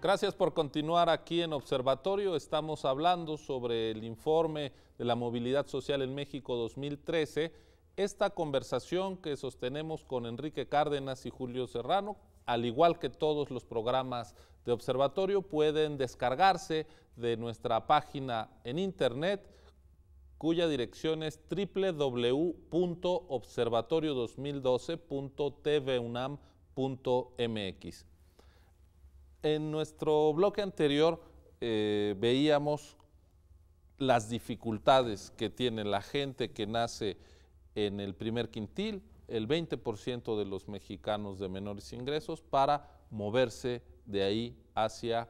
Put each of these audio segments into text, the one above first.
Gracias por continuar aquí en Observatorio. Estamos hablando sobre el informe de la movilidad social en México 2013. Esta conversación que sostenemos con Enrique Cárdenas y Julio Serrano, al igual que todos los programas de Observatorio, pueden descargarse de nuestra página en internet, cuya dirección es www.observatorio2012.tvunam.mx. En nuestro bloque anterior veíamos las dificultades que tiene la gente que nace en el primer quintil, el 20% de los mexicanos de menores ingresos, para moverse de ahí hacia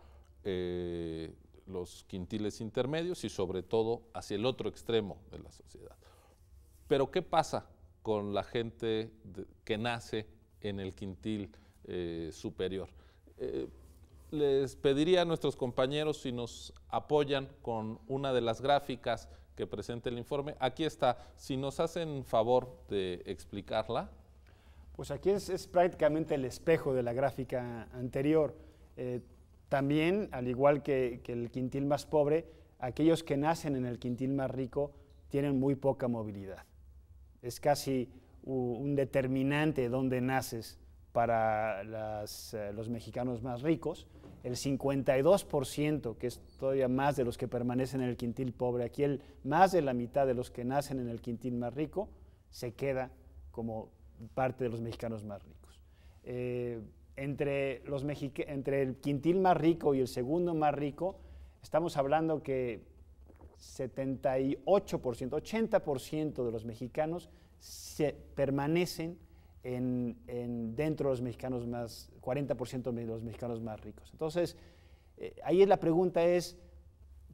los quintiles intermedios y sobre todo hacia el otro extremo de la sociedad. Pero ¿qué pasa con la gente que nace en el quintil superior? Les pediría a nuestros compañeros si nos apoyan con una de las gráficas que presenta el informe. Aquí está, si nos hacen favor de explicarla. Pues aquí es prácticamente el espejo de la gráfica anterior. También, al igual que el quintil más pobre, aquellos que nacen en el quintil más rico tienen muy poca movilidad. Es casi un determinante dónde naces para los mexicanos más ricos. El 52%, que es todavía más de los que permanecen en el quintil pobre, aquí más de la mitad de los que nacen en el quintil más rico se queda como parte de los mexicanos más ricos. Entre el quintil más rico y el segundo más rico, estamos hablando que 78%, 80% de los mexicanos permanecen dentro de los mexicanos 40% de los mexicanos más ricos. Entonces, ahí la pregunta es,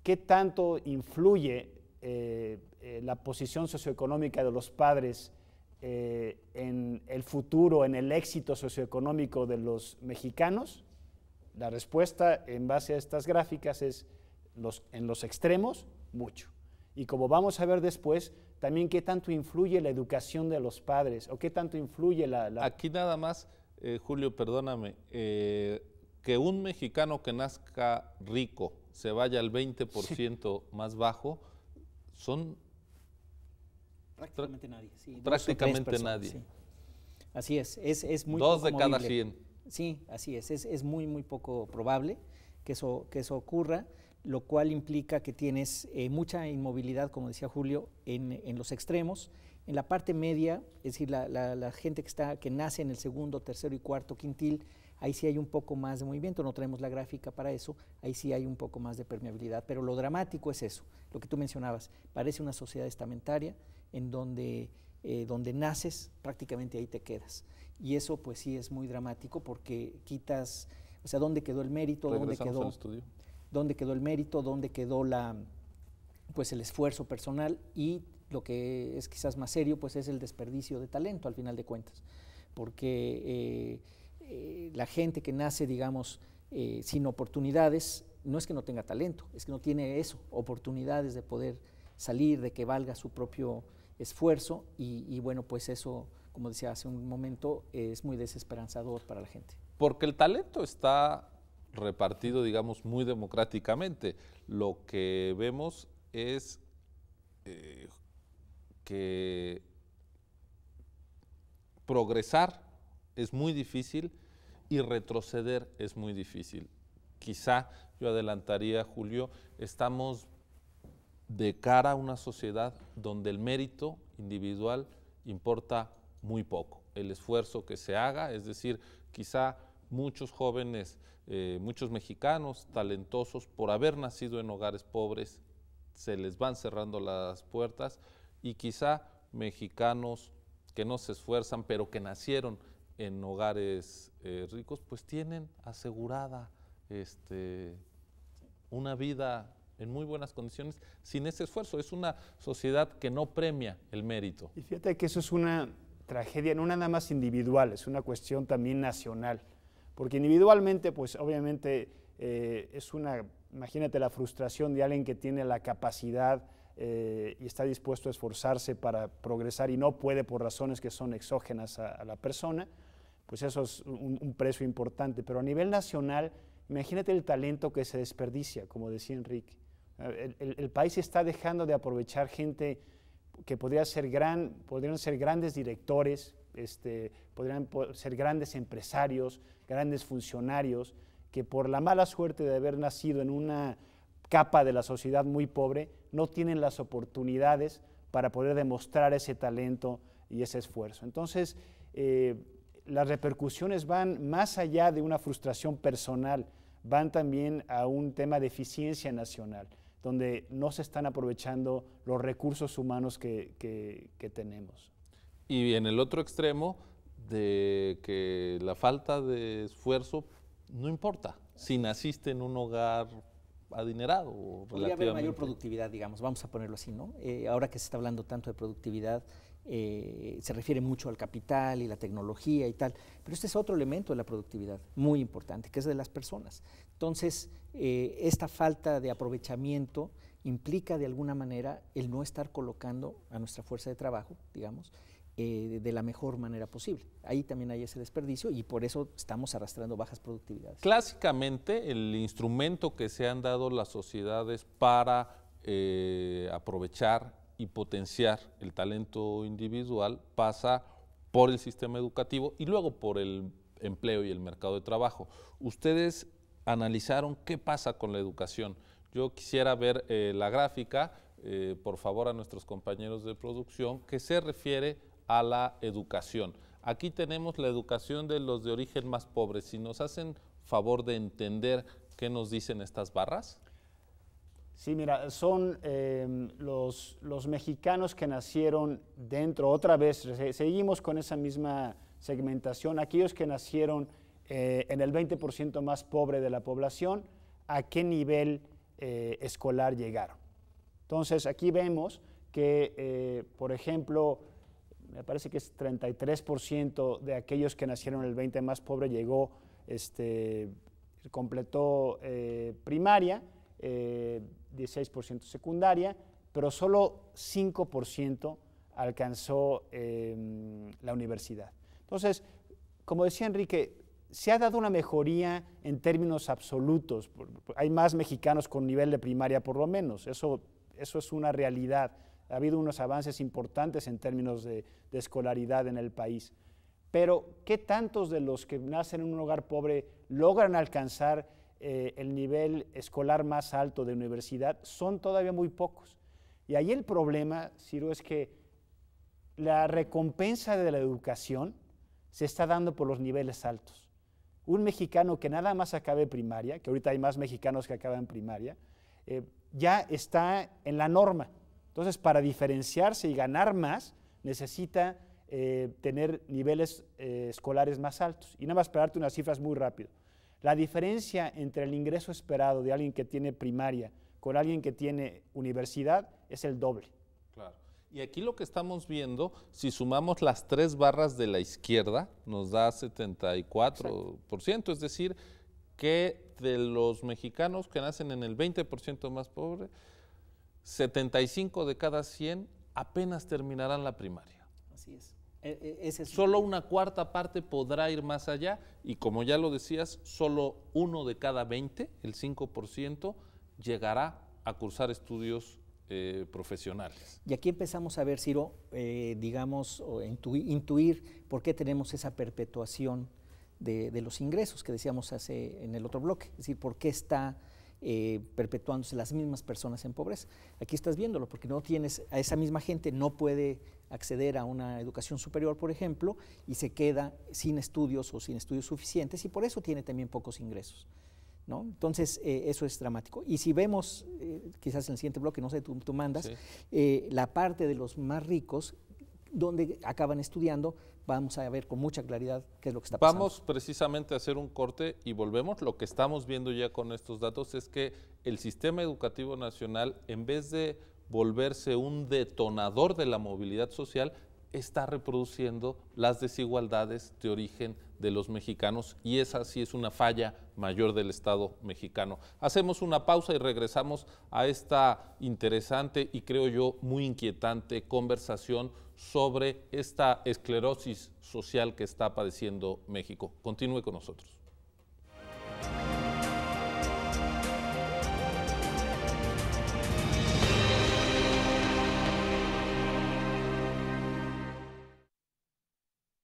¿qué tanto influye la posición socioeconómica de los padres en el futuro, en el éxito socioeconómico de los mexicanos? La respuesta en base a estas gráficas es en los extremos, mucho. Y como vamos a ver después, también qué tanto influye la educación de los padres o qué tanto influye Aquí nada más, Julio, perdóname, que un mexicano que nazca rico se vaya al 20% más bajo, son prácticamente nadie. Sí, prácticamente nadie. Sí. Así es muy Dos poco de cada movible. 100. Sí, así es muy poco probable que eso ocurra, lo cual implica que tienes mucha inmovilidad, como decía Julio, en los extremos. En la parte media, es decir, la gente que nace en el segundo, tercero y cuarto quintil, ahí sí hay un poco más de movimiento, no traemos la gráfica para eso, ahí sí hay un poco más de permeabilidad, pero lo dramático es eso, lo que tú mencionabas, parece una sociedad estamentaria en donde naces, prácticamente ahí te quedas. Y eso pues sí es muy dramático porque quitas, o sea, ¿dónde quedó el mérito? ¿Dónde quedó el mérito? ¿Dónde quedó pues el esfuerzo personal? Y lo que es quizás más serio, pues es el desperdicio de talento al final de cuentas, porque la gente que nace, digamos, sin oportunidades, no es que no tenga talento, es que no tiene oportunidades de poder salir, de que valga su propio esfuerzo y bueno, pues eso, como decía hace un momento, es muy desesperanzador para la gente. Porque el talento está repartido, digamos, muy democráticamente. Lo que vemos es que progresar es muy difícil y retroceder es muy difícil. Quizá yo adelantaría, Julio, estamos de cara a una sociedad donde el mérito individual importa muy poco. El esfuerzo que se haga, es decir, quizá muchos jóvenes, muchos mexicanos talentosos, por haber nacido en hogares pobres, se les van cerrando las puertas, y quizá mexicanos que no se esfuerzan, pero que nacieron en hogares ricos, pues tienen asegurada una vida en muy buenas condiciones sin ese esfuerzo. Es una sociedad que no premia el mérito. Y fíjate que eso es una tragedia, no nada más individual, es una cuestión también nacional, porque individualmente, pues obviamente imagínate la frustración de alguien que tiene la capacidad y está dispuesto a esforzarse para progresar y no puede por razones que son exógenas a la persona, pues eso es un precio importante. Pero a nivel nacional imagínate el talento que se desperdicia, como decía Enrique. El país está dejando de aprovechar gente que podrían ser grandes directores, podrían ser grandes empresarios, grandes funcionarios, que por la mala suerte de haber nacido en una capa de la sociedad muy pobre, no tienen las oportunidades para poder demostrar ese talento y ese esfuerzo. Entonces, las repercusiones van más allá de una frustración personal, van también a un tema de eficiencia nacional, donde no se están aprovechando los recursos humanos que tenemos. Y en el otro extremo, de que la falta de esfuerzo no importa si naciste en un hogar adinerado o podría haber mayor productividad, digamos, vamos a ponerlo así, ¿no? Ahora que se está hablando tanto de productividad, se refiere mucho al capital y la tecnología y tal, pero este es otro elemento de la productividad muy importante, que es de las personas. Entonces, esta falta de aprovechamiento implica de alguna manera el no estar colocando a nuestra fuerza de trabajo, digamos, de la mejor manera posible. Ahí también hay ese desperdicio y por eso estamos arrastrando bajas productividades. Clásicamente, el instrumento que se han dado las sociedades para aprovechar y potenciar el talento individual pasa por el sistema educativo y luego por el empleo y el mercado de trabajo. Ustedes analizaron qué pasa con la educación. Yo quisiera ver la gráfica, por favor, a nuestros compañeros de producción, que se refiere a la educación. Aquí tenemos la educación de los de origen más pobres. Si nos hacen favor de entender qué nos dicen estas barras. Sí, mira, son los mexicanos que nacieron dentro, otra vez, seguimos con esa misma segmentación, aquellos que nacieron en el 20% más pobre de la población, ¿a qué nivel escolar llegaron? Entonces, aquí vemos que, por ejemplo, me parece que es 33% de aquellos que nacieron en el 20 más pobre completó primaria, 16% secundaria, pero solo 5% alcanzó la universidad. Entonces, como decía Enrique, se ha dado una mejoría en términos absolutos. Hay más mexicanos con nivel de primaria por lo menos, eso es una realidad. Ha habido unos avances importantes en términos de escolaridad en el país. Pero, ¿qué tantos de los que nacen en un hogar pobre logran alcanzar el nivel escolar más alto de universidad? Son todavía muy pocos. Y ahí el problema, Ciro, es que la recompensa de la educación se está dando por los niveles altos. Un mexicano que nada más acabe primaria, que ahorita hay más mexicanos que acaban primaria, ya está en la norma. Entonces, para diferenciarse y ganar más, necesita tener niveles escolares más altos. Y nada más para darte unas cifras muy rápido. La diferencia entre el ingreso esperado de alguien que tiene primaria con alguien que tiene universidad es el doble. Claro. Y aquí lo que estamos viendo, si sumamos las 3 barras de la izquierda, nos da 74%. Exacto. Es decir, que de los mexicanos que nacen en el 20% más pobre, 75 de cada 100 apenas terminarán la primaria. Así es. Solo una cuarta parte podrá ir más allá y como ya lo decías, solo 1 de cada 20, el 5%, llegará a cursar estudios profesionales. Y aquí empezamos a ver, Ciro, digamos, o intuir por qué tenemos esa perpetuación de los ingresos que decíamos en el otro bloque, es decir, por qué está perpetuándose las mismas personas en pobreza. Aquí estás viéndolo, porque no tienes, a esa misma gente no puede acceder a una educación superior, por ejemplo, y se queda sin estudios o sin estudios suficientes y por eso tiene también pocos ingresos, ¿no? Entonces, eso es dramático. Y si vemos, quizás en el siguiente bloque, no sé, tú mandas, sí, la parte de los más ricos, donde acaban estudiando, vamos a ver con mucha claridad qué es lo que está pasando. Vamos precisamente a hacer un corte y volvemos. Lo que estamos viendo ya con estos datos es que el sistema educativo nacional, en vez de volverse un detonador de la movilidad social, está reproduciendo las desigualdades de origen de los mexicanos y esa sí es una falla mayor del Estado mexicano. Hacemos una pausa y regresamos a esta interesante y creo yo muy inquietante conversación sobre esta esclerosis social que está padeciendo México. Continúe con nosotros.